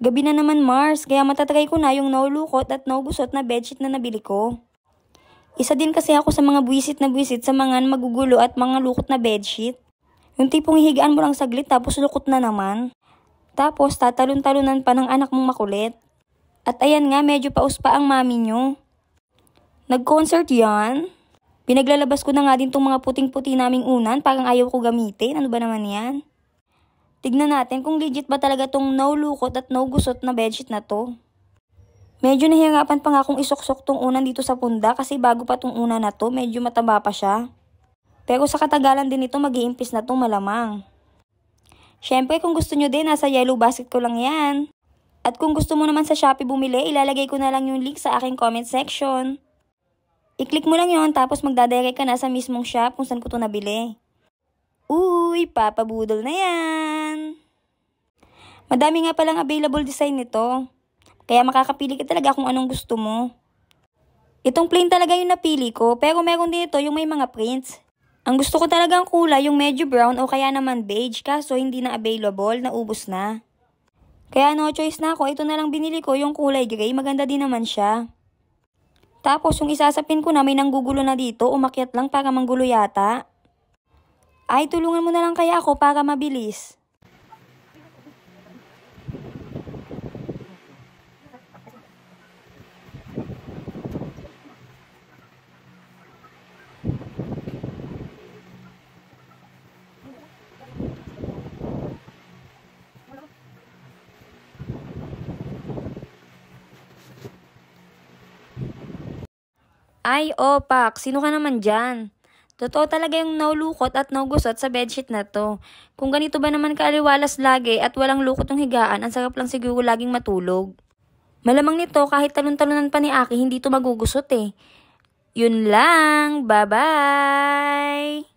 Gabi na naman, Mars, kaya matatry ko na yung no lukot at no gusot na bedsheet na nabili ko. Isa din kasi ako sa mga buwisit sa mga magugulo at mga lukot na bedsheet. Yung tipong hihigaan mo lang saglit tapos lukot na naman. Tapos tatalon-talunan pa ng anak mong makulit. At ayan nga, medyo paus pa ang mami nyo. Nag-concert yan? Pinaglalabas ko na nga din tong mga puting-puti naming unan, parang ayaw ko gamitin. Ano ba naman yan? Tignan natin kung legit ba talaga tong no lukot at no gusot na bedsheet na to. Medyo nahihirapan pa nga akong isuksok tong unan dito sa punda kasi bago pa tong unan na to, medyo mataba pa siya. Pero sa katagalan din ito, mag-iimpis na tong malamang. Syempre kung gusto nyo din, nasa yellow basket ko lang yan. At kung gusto mo naman sa Shopee bumili, ilalagay ko na lang yung link sa aking comment section. I-click mo lang yon tapos magdadirect ka na sa mismong shop kung saan ko ito nabili. Uy, papabudol na yan! Madami nga palang available design nito. Kaya makakapili ka talaga kung anong gusto mo. Itong plain talaga yung napili ko, pero meron din ito yung may mga prints. Ang gusto ko talagang kulay yung medyo brown o kaya naman beige, kaso hindi na available, naubos na. Kaya no choice na ako, ito na lang binili ko yung kulay gray, maganda din naman siya. Tapos yung isasapin ko na may nanggugulo na dito, umakyat lang para manggulo yata. Ay, tulungan mo na lang kaya ako para mabilis. Ay, opak, sino ka naman dyan? Totoo talaga yung no lukot at no gusot sa bedsheet na to. Kung ganito ba naman kaaliwalas lagi at walang lukot ng higaan, ang sarap lang siguro laging matulog. Malamang nito kahit talon-talunan pa ni Aki, hindi to magugusot eh. Yun lang, bye-bye!